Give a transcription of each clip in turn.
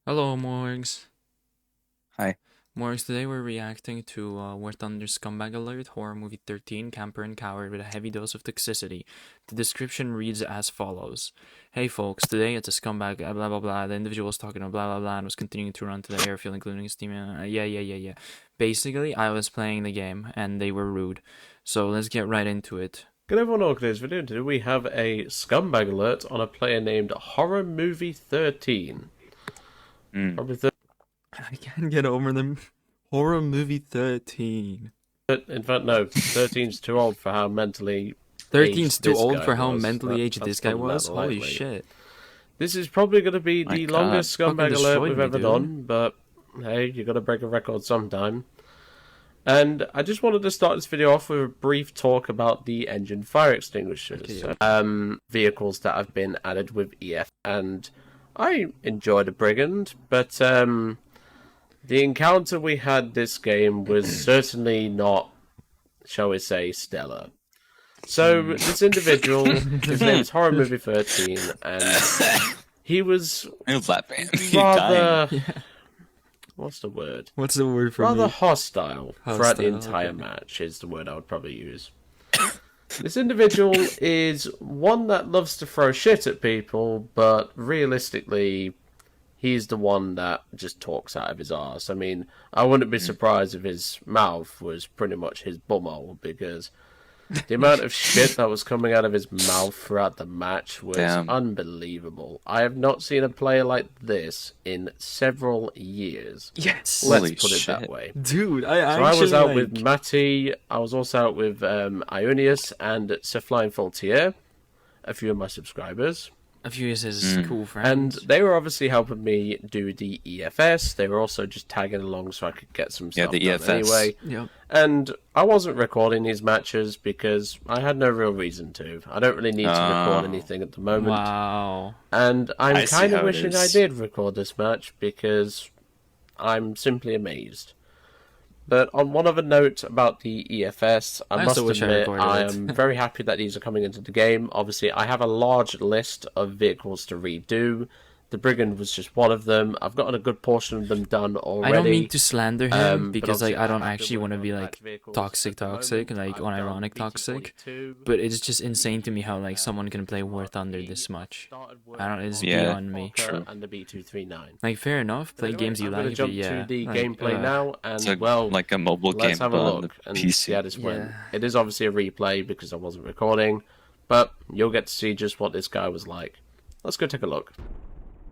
Hello, Morgs. Hi. Morgs, today we're reacting to War Thunder Scumbag Alert, Horror Movie 13, Camper and Coward with a heavy dose of toxicity. The description reads as follows. Hey folks, today it's a scumbag, blah blah blah. The individual was talking blah blah blah and was continuing to run to the airfield, including his team. Yeah. Basically, I was playing the game and they were rude. So let's get right into it. Good everyone, welcome to this video. Today we have a Scumbag Alert on a player named HorrorMovie13. Probably I can't get over them. Horror Movie 13. in fact, no, 13's too old for how mentally 13's too this old guy for how was. mentally aged this guy was? Holy lightly. shit. This is probably going to be My the God. longest Fucking Scumbag Alert destroyed we've me, ever dude. done, but hey, you got to break a record sometime. And I just wanted to start this video off with a brief talk about the engine fire extinguishers. Okay. Vehicles that have been added with EF. And I enjoyed a Brigand, but the encounter we had this game was certainly not, shall we say, stellar. So this individual, his name is HorrorMovie13, and he was I'm laughing. rather... Yeah. What's the word? What's the word for Rather me? hostile throughout the Hostile, entire okay. match is the word I would probably use. This individual is one that loves to throw shit at people, but realistically, he's the one that just talks out of his arse. I mean, I wouldn't be surprised if his mouth was pretty much his bumhole, because the amount of shit that was coming out of his mouth throughout the match was unbelievable. I have not seen a player like this in several years. Yes. Let's Holy put it shit. that way. Dude, So I actually was out like... with Matty, I was also out with Ionius and Sefline Faultier, a few of my subscribers. A few years is cool And friends. they were obviously helping me do the EFS. They were also just tagging along so I could get some stuff the done EFS. anyway. Yep. And I wasn't recording these matches because I had no real reason to. I don't really need to record anything at the moment. Wow. And I'm I see kind of how it wishing I is. did record this match because I'm simply amazed. But on one other note about the EFS, I must also wish I admit recorded I it. am very happy that these are coming into the game. Obviously, I have a large list of vehicles to redo. The Brigand was just one of them. I've gotten a good portion of them done already. I don't mean to slander him but because like obviously I don't have been actually want to working be on like batch vehicles toxic, at the moment. like I've done unironic toxic. BT42. But it's just insane to me how like someone can play War Thunder this much. I don't. It's Yeah. beyond me. True. And the B239. Like fair enough, play games you I'm going like. to jump but yeah, to the like, gameplay now, and It's well, like a mobile game, let's have a but on look the and PC. see how this went. Yeah. It is obviously a replay because I wasn't recording, but you'll get to see just what this guy was like. Let's go take a look.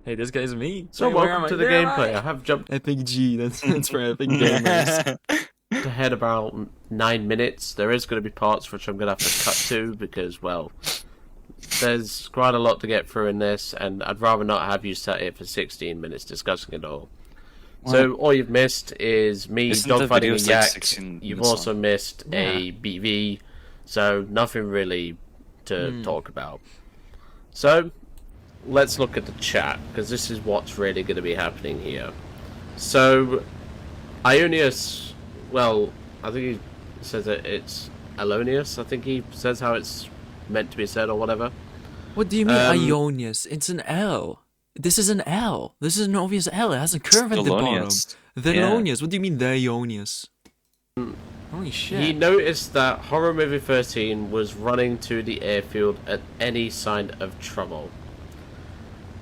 Hey, this guy's me. So Wait, where am welcome I? to the Where am gameplay. I? I have jumped Epic G. That's for epic gamers. ahead about 9 minutes. There is going to be parts which I'm going to have to cut to because, well, there's quite a lot to get through in this, and I'd rather not have you sat here for 16 minutes discussing it all. So all you've missed is me Isn't the dogfighting video a like yak. 16 You've minutes also long? missed a BV, so nothing really to talk about. So let's look at the chat, because this is what's really going to be happening here. So Ionius, well, I think he says that it's Alonius. I think he says how it's meant to be said or whatever. What do you mean Ionius? It's an L. This is an L. This is an obvious L. It has a curve at the bottom. Thelonious. The Yeah. Ionius. What do you mean the Ionius? Holy shit. He noticed that HorrorMovie13 was running to the airfield at any sign of trouble.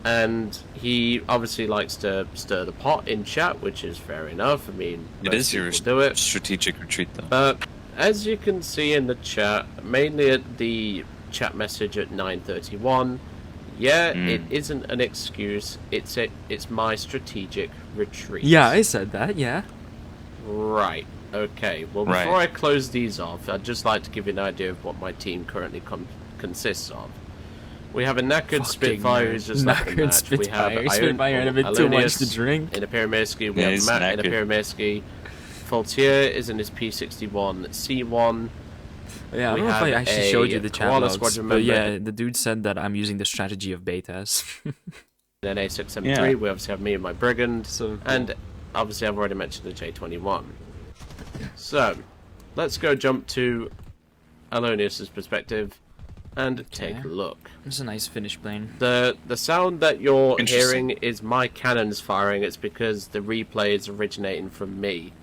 And he obviously likes to stir the pot in chat, which is fair enough. I mean, It most is your people do it. strategic retreat, though. But as you can see in the chat, mainly at the chat message at 9:31, it isn't an excuse. It's my strategic retreat. Yeah, I said that, yeah. Right. Okay. Well, Right. before I close these off, I'd just like to give you an idea of what my team currently consists of. We have a knackered Spitfire who's just left the knackered match. We have Spitfire. Spitfire had a bit too much to Alonius drink. in a Pyrameski. We Yeah, have he's Matt in a knackered. Pyrameski. Faultier is in his P61 C1. Yeah, I We don't know if I have actually a showed you the chat Koala logs, Squadron but member. yeah, the dude said that I'm using the strategy of betas. Then A673. Yeah. We obviously have me and my Brigand. So cool. And obviously I've already mentioned the J21. So, let's go jump to Alonius's perspective. and take a look. It's a nice finished plane. The sound that you're hearing is my cannons firing. It's because the replay is originating from me.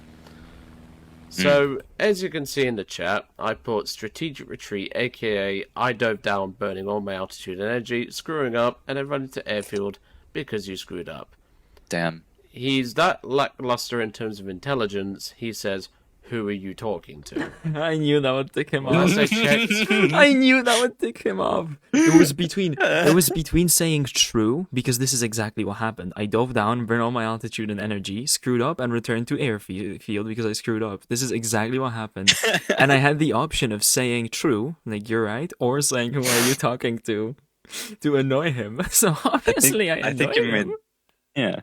So, as you can see in the chat, I put strategic retreat, aka I dove down, burning all my altitude energy, screwing up, and then running to airfield because you screwed up. Damn. He's that lackluster in terms of intelligence, he says, who are you talking to? I knew that would tick him off. Once I checked, I knew that would tick him off. It was between saying true, because this is exactly what happened. I dove down, burned all my altitude and energy, screwed up, and returned to airfield because I screwed up. This is exactly what happened. And I had the option of saying true, like you're right, or saying who are you talking to annoy him. So obviously I annoyed him. Yeah.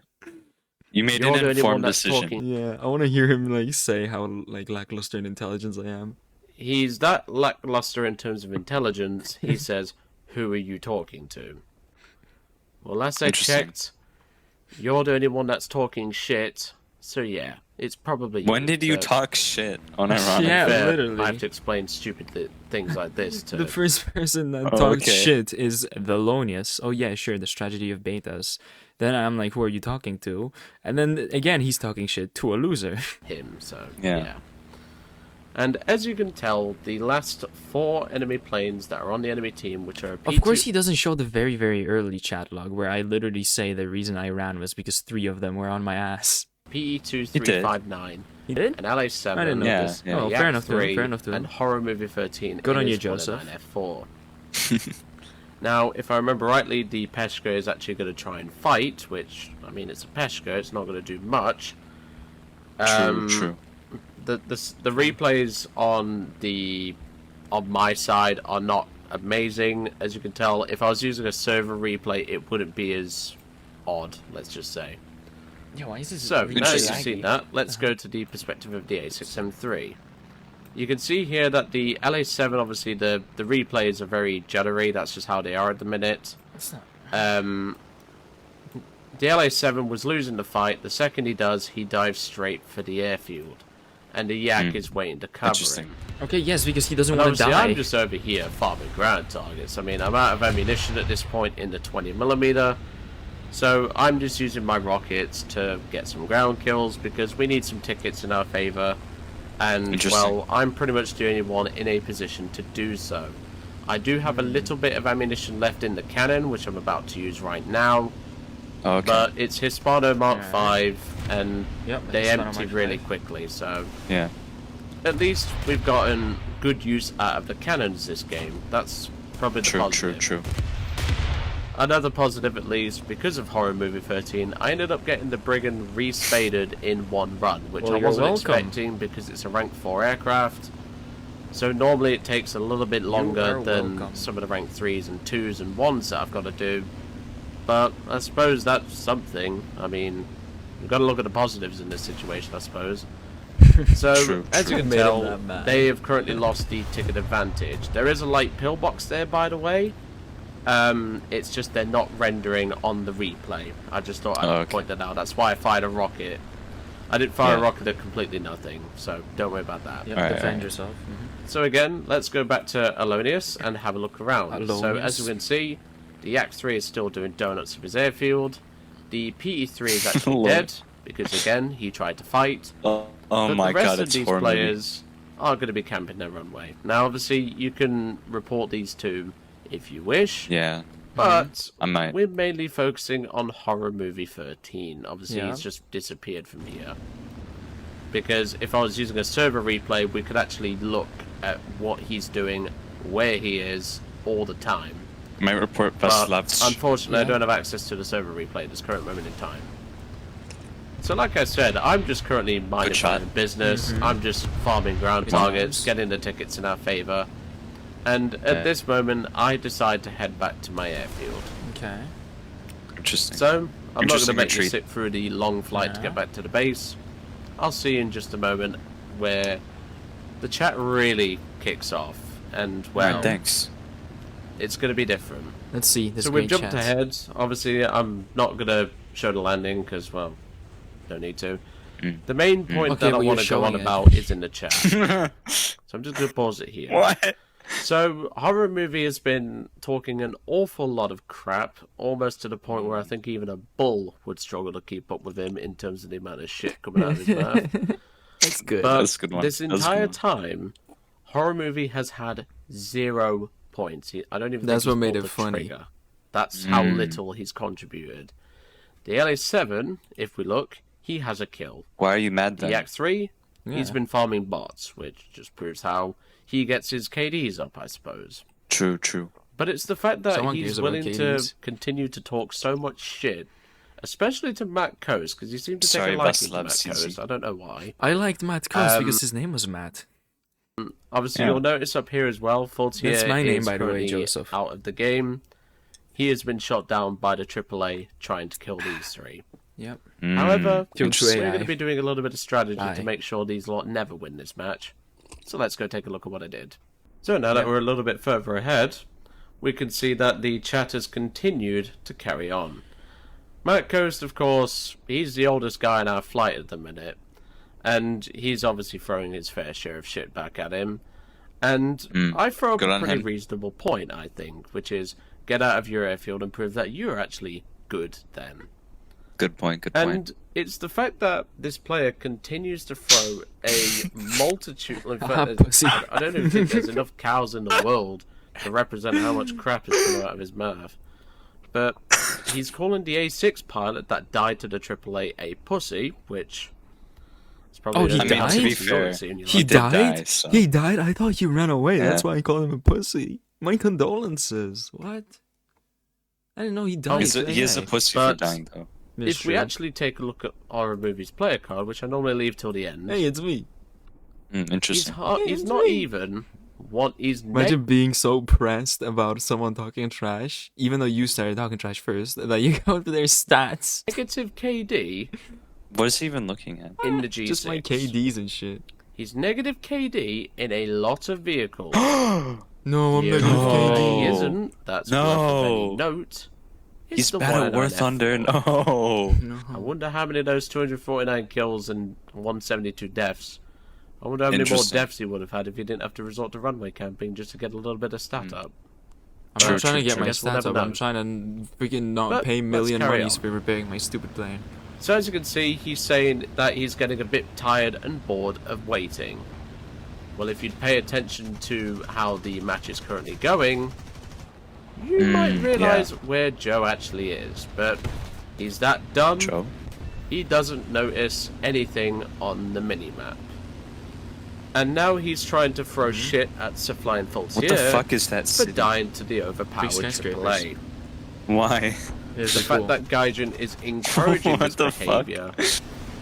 You made You're an the only informed one that's decision. talking. Yeah, I want to hear him like say how like lackluster in intelligence I am. He's that lackluster in terms of intelligence, he says, who are you talking to? Well, last I checked, you're the only one that's talking shit, so yeah, it's probably you. When did you talk shit on Ironic? Yeah, Fair, literally. I have to explain stupid things like this to... The first person that talked shit is Thelonious. Oh yeah, sure, the strategy of betas. Then I'm like, who are you talking to? And then again, he's talking shit to a loser. him, so Yeah. And as you can tell, the last 4 enemy planes that are on the enemy team, which are P2... Of course, he doesn't show the very, very early chat log where I literally say the reason I ran was because 3 of them were on my ass. PE2359. He did? And LA7. I didn't know Yeah, this. yeah. Oh, fair enough to him. Fair enough to him. And HorrorMovie13. Good on you, NS109 Joseph. F4. Now, if I remember rightly, the Peshka is actually going to try and fight, which, I mean, it's a Peshka, it's not going to do much. True. The replays on my side are not amazing, as you can tell. If I was using a server replay, it wouldn't be as odd, let's just say. Yeah, why is this So, really now you've laggy? seen that, let's go to the perspective of the A6M3. You can see here that the LA7, obviously, the replays are very jittery. That's just how they are at the minute. That's not... The LA7 was losing the fight. The second he does, he dives straight for the airfield. And the Yak is waiting to cover Interesting. him. Okay, yes, because he doesn't And want to obviously, die. I'm just over here farming ground targets. I mean, I'm out of ammunition at this point in the 20mm. So I'm just using my rockets to get some ground kills because we need some tickets in our favor. And, well, I'm pretty much the only one in a position to do so. I do have a little bit of ammunition left in the cannon, which I'm about to use right now. Okay. But it's Hispano Mark V, and they Hispano empty Mark really V. quickly, so... Yeah. At least we've gotten good use out of the cannons this game. That's probably the positive. True. Another positive, at least, because of HorrorMovie13, I ended up getting the Brigand respaded in one run, which Well, I you're wasn't welcome. expecting because it's a rank 4 aircraft. So normally it takes a little bit longer than welcome. some of the rank 3s and 2s and 1s that I've got to do. But I suppose that's something. I mean, you've got to look at the positives in this situation, I suppose. So, as you can Made him tell, that mad. they have currently lost the ticket advantage. There is a light pillbox there, by the way. It's just they're not rendering on the replay. I just thought I'd point that out. That's why I fired a rocket. I didn't fire a rocket at completely nothing, so don't worry about that. Yep, defend yourself. So again, let's go back to Alonius and have a look around. So as you can see, the Yak 3 is still doing donuts of his airfield. The PE3 is actually dead, because again, he tried to fight. Oh But my the rest god, of it's these horror movie. players are going to be camping their runway. Now, obviously, you can report these two if you wish. Yeah. But I might. we're mainly focusing on HorrorMovie13. Obviously, Yeah. it's just disappeared from here. Because if I was using a server replay, we could actually look at what he's doing, where he is, all the time. My report But bus left. unfortunately, I don't have access to the server replay at this current moment in time. So like I said, I'm just currently minding my own business. I'm just farming ground targets, getting the tickets in our favour. And at this moment, I decide to head back to my airfield. Okay. Interesting. So, I'm not going to Interesting make you retreat. sit through the long flight to get back to the base. I'll see you in just a moment where the chat really kicks off. And, well, Alright, thanks. it's going to be different. Let's see. This So great we've jumped chat. ahead. Obviously, I'm not going to show the landing because, well, don't need to. The main point Okay, that I well, want you're to go on showing it. about is in the chat. So I'm just going to pause it here. What? So, Horror Movie has been talking an awful lot of crap, almost to the point where I think even a bull would struggle to keep up with him in terms of the amount of shit coming out of his mouth. That's good. But That's a good one. this That's a good entire one. time, Horror Movie has had 0 points. I don't even. That's think what he's made pulled it a funny. trigger. That's how little he's contributed. The LA7, if we look, he has a kill. Why are you mad The then? X3, he's Yeah. been farming bots, which just proves how he gets his KDs up, I suppose. True, true. But it's the fact that Someone he's cares about willing to KDs. continue to talk so much shit, especially to Matt Coase, because he seemed to Sorry, take a liking to Vaslav Matt CZ. Coase. I don't know why. I liked Matt Coase because his name was Matt. Obviously, Yeah. you'll notice up here as well, Faultier That's my name, is by the way, currently Joseph. out of the game. He has been shot down by the AAA trying to kill these 3. Yep. However, Killed we're AI. going to be doing a little bit of strategy Aye. to make sure these lot never win this match. So let's go take a look at what I did. So now that we're a little bit further ahead, we can see that the chat has continued to carry on. Matt Coast, of course, he's the oldest guy in our flight at the minute, and he's obviously throwing his fair share of shit back at him. And I throw up Good a on pretty him. reasonable point, I think, which is get out of your airfield and prove that you're actually good then. Good point, good point. And it's the fact that this player continues to throw a multitude. In fact, pussy. I don't even think there's enough cows in the world to represent how much crap is coming out of his mouth. But he's calling the A6 pilot that died to the AAA a pussy, which is probably Oh, he the died? thing To be you fair, wanna see in your He life. did died? die, so- He died? I thought he ran away. That's Yeah. why I called him a pussy. My condolences. What? I didn't know he died. He is a pussy for But- dying, though. If we actually take a look at Horror Movie's player card, which I normally leave till the end, Hey, it's me. he's Interesting. he's it's not me. even what he's Imagine being so pressed about someone talking trash, even though you started talking trash first, that you go to their stats. negative KD What is he even looking at? in the G6. Just my KDs and shit. He's negative KD in a lot of vehicles. No, I'm The negative only one KD. he isn't. That's worth of any No. note. is He's the bad one at on War F4. Thunder. No. No. I wonder how many of those 249 kills and 172 deaths. I wonder how many more Interesting. deaths he would have had if he didn't have to resort to runway camping just to get a little bit of stat up. I'm True, not trying to true, get true. my Guess we'll stats never up. know. I'm trying to freaking not But pay let's million carry monies on. for repairing my stupid plane. So as you can see, he's saying that he's getting a bit tired and bored of waiting. Well, if you'd pay attention to how the match is currently going, you might realise where Joe actually is. But he's that dumb, Joe? he doesn't notice anything on the minimap. And now he's trying to throw shit at Sir Flying Faultier What the fuck is that for city? dying to the overpowered skyscrapers. AAA. Why? The fact that Gaijin is encouraging What this the fuck? behaviour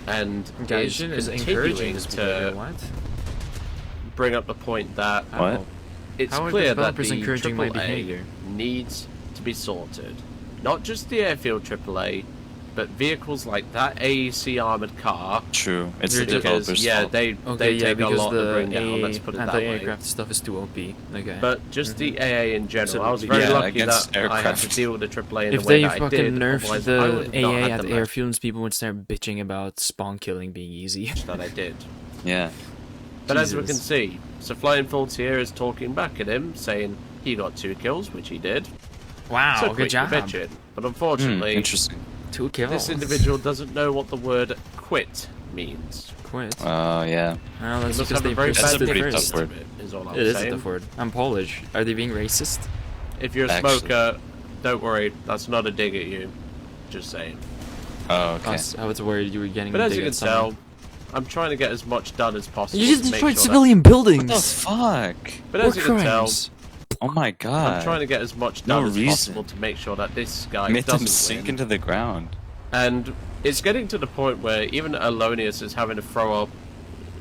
and Gaijin is encouraging continuing this behavior. to What? bring up the point that What? it's How are clear that developers the encouraging my AAA behavior? needs to be sorted. Not just the airfield AAA, but vehicles like that AEC armoured car. True. It's the Ridiculous. developers' Yeah, fault. they Okay, take a because lot to the bring down, let's put it that way. anti-aircraft stuff is too OP. Okay. But just the AA in general. I was Absolutely. very Yeah, lucky against that I had to aircraft. deal with the AAA in if the way they that I fucking did. nerfed Otherwise, I would the have not AA had at the the match airfields, people would start bitching about spawn killing being easy. that I did. Yeah. But as we can Jesus. see, Sir Flying Faultier is talking back at him, saying he got 2 kills, which he did. Wow, So good quit your job. bitching. But unfortunately, Interesting. 2 kills. this individual doesn't know what the word quit means. Quit. Oh, yeah. Well, He that's must because have they a very That's a bad pretty name tough word. of it, is all I'm It is a saying. tough word. I'm Polish. Are they being racist? If you're a Actually. smoker, don't worry, that's not a dig at you. Just saying. Oh, okay. I was worried you were getting. But as dig you can at someone. tell, I'm trying to get as much done as possible. You to just make destroyed sure civilian What the buildings. fuck? But War as you can tell, crimes. Oh my god. I'm trying to get as much No done as reason. possible to make sure that this guy Made them doesn't sink win. into the ground. And it's getting to the point where even Alonius is having to throw up,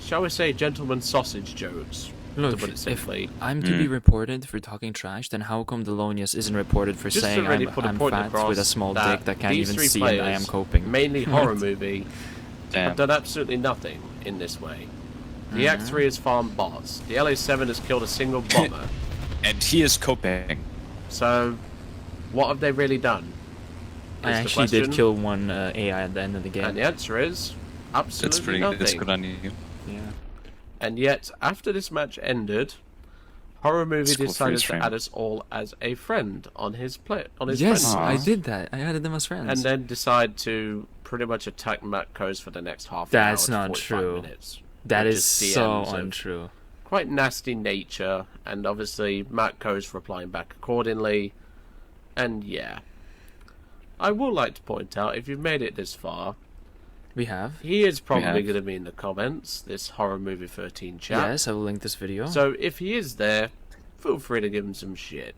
shall we say, gentleman sausage jokes, Look, to put it if simply. I'm to be reported for talking trash, then how come Delonius isn't reported for Just saying to really I'm, put a I'm point fat across with a small that dick that can't these even 3 see and I am players, coping? mainly horror movie, Damn. have done absolutely nothing in this way. The X3 has farmed bots. The LA7 has killed a single bomber. And he is coping. So, what have they really done? I Is the actually did question. kill one AI at the end of the game. And the answer is absolutely That's pretty nothing. That's good on you. Yeah. And yet, after this match ended, Horror Movie School decided freeze to frame. add us all as a friend on his Yes, friend I list, did that. I added them as friends. and then decide to pretty much attack Matt Coase for the next half That's an hour to not 45 true. minutes. That with is just so DMs of untrue. quite nasty nature, and obviously Matt Coase replying back accordingly. And yeah, I would like to point out, if you've made it this far, We have. he is probably have. going to be in the comments, this HorrorMovie13 chat. Yes, I will link this video. So if he is there, feel free to give him some shit.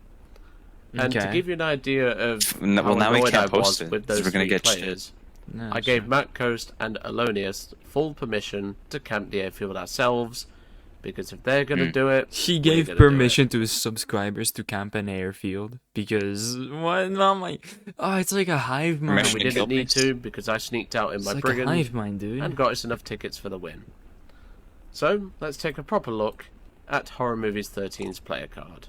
And to Okay. give you an idea of Well, how now we annoyed I can't was post it, with 'cause those we're gonna three get shit. players, No, I gave sure. Matt Coast and Alonius full permission to camp the airfield ourselves, because if they're going to do it, He we're gave gonna do it. permission to his subscribers to camp an airfield because what? Oh my! Oh, it's like a hive mind. Permission We to didn't kill need beast. to, because I sneaked out in It's my like a brigand hive mind, dude. and got us enough tickets for the win. So, let's take a proper look at Horror Movies 13's player card.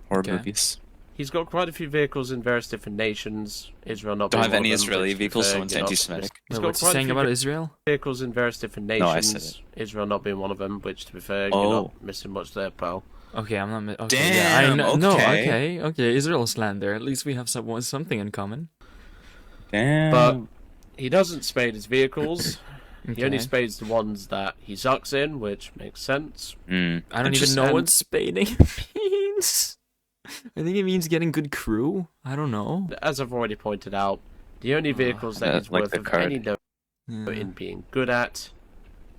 Horror Okay. movies. He's got quite a few vehicles in various different nations. Israel not Don't being have one any of them, Israeli which, to be vehicles, fair, so it's you're not- anti-Semitic. He's Wait, got what's he quite a saying few about Israel? vehicles in various different No, I nations. said Israel not being one of them, which, to be fair, Oh. you're not missing much there, pal. Okay, I'm not. Okay, yeah, I Damn, know. No, okay. okay. Israel slander. At least we have something in common. Damn. But he doesn't spade his vehicles. He only Okay. spades the ones that he sucks in, which makes sense. I don't even Interesting. know what spading means. I think it means getting good crew. I don't know. As I've already pointed out, the only vehicles that Yeah, he's like worth the of card. any note Yeah. in being good at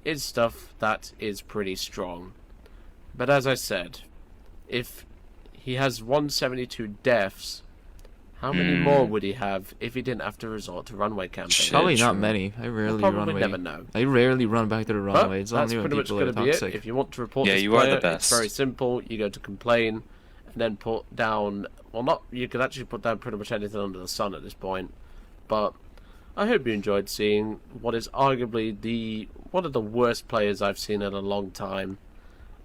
is stuff that is pretty strong. But as I said, if he has 172 deaths, how many more would he have if he didn't have to resort to runway camping? Shit. Probably not true. many. I We'll rarely probably run away. never know. I rarely run back to the But runway. It's that's only when pretty much people going are to be it. toxic. If you want to report Yeah, this you are the player, best. it's very simple. You go to complain, and then put down. Well, not you could actually put down pretty much anything under the sun at this point. But I hope you enjoyed seeing what is arguably one of the worst players I've seen in a long time.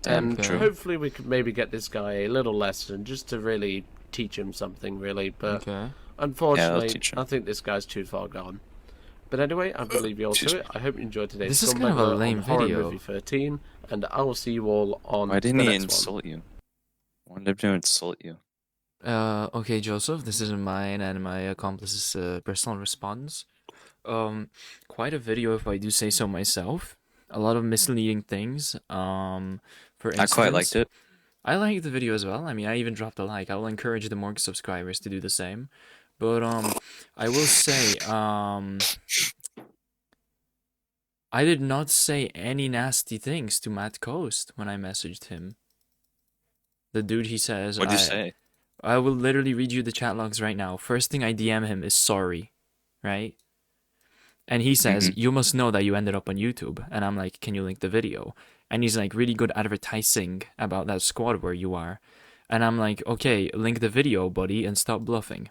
Damn, And true. hopefully we could maybe get this guy a little lesson just to really teach him something, really. But Okay. unfortunately, teach him. I think this guy's too far gone. But anyway, I believe you all Excuse to it. I hope you enjoyed today's This is kind Scumbag of a Alert on lame Horror video. Movie 13, and I will see you all on Why didn't the he next one. insult you? I wanted him to insult you. Okay, Joseph, this is mine and my accomplice's personal response. Quite a video if I do say so myself. A lot of misleading things. For I instance, quite liked it. I liked the video as well. I mean, I even dropped a like. I will encourage the more subscribers to do the same. But I will say I did not say any nasty things to Matt Coast when I messaged him. The dude, he says, What'd you say? I will literally read you the chat logs right now. First thing I DM him is sorry, right? And he says, you must know that you ended up on YouTube. And I'm like, can you link the video? And he's like, really good advertising about that squad where you are. And I'm like, okay, link the video, buddy, and stop bluffing.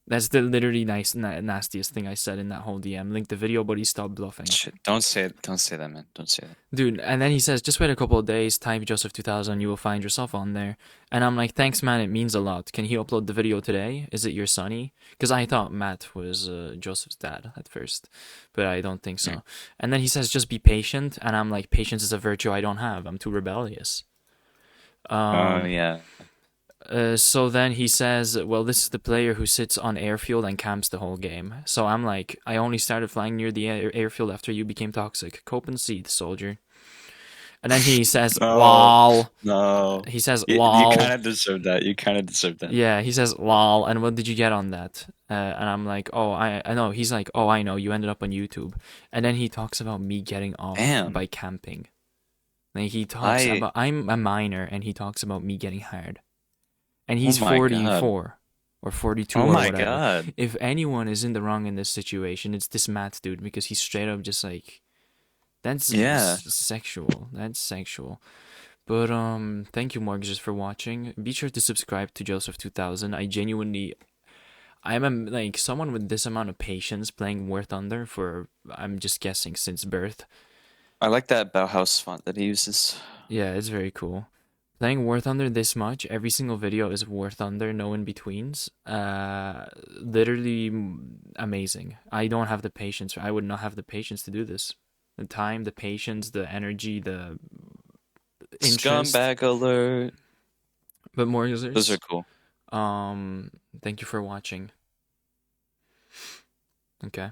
That's the literally nastiest thing I said in that whole DM. Link the video, buddy, stop bluffing. Shit, don't say it. Don't say that, man. Don't say that. Dude, and then he says, just wait a couple of days, type Joseph2000, you will find yourself on there. And I'm like, thanks, man, it means a lot. Can he upload the video today? Is it your sonny? Because I thought Matt was Joseph's dad at first, but I don't think so. And then he says, just be patient. And I'm like, patience is a virtue I don't have. I'm too rebellious. Yeah. So then he says, well, this is the player who sits on airfield and camps the whole game. So I'm like, I only started flying near the airfield after you became toxic. Cope and seethe, soldier. And then he says, No. lol. No. He says, You lol. kind of deserve that. You kind of deserve that. Yeah, he says, lol. And what did you get on that? And I'm like, oh, I know. He's like, oh, I know. You ended up on YouTube. And then he talks about me getting off Damn. by camping. Like, he talks about, I'm a minor, and he talks about me getting hard. And he's Oh my 44 or 42 Oh or my whatever. god. If anyone is in the wrong in this situation, it's this Matt dude, because he's straight up just like, that's sexual. That's sexual. But thank you, Mortgages, for watching. Be sure to subscribe to Joseph2000. I'm like someone with this amount of patience playing War Thunder for, I'm just guessing, since birth. I like that Bauhaus font that he uses. Yeah, it's very cool. Playing War Thunder this much, every single video is War Thunder, no in-betweens. Literally amazing. I don't have the patience. I would not have the patience to do this. The time, the patience, the energy, interest. Scumbag Alert. But more users. Those are cool. Thank you for watching. Okay.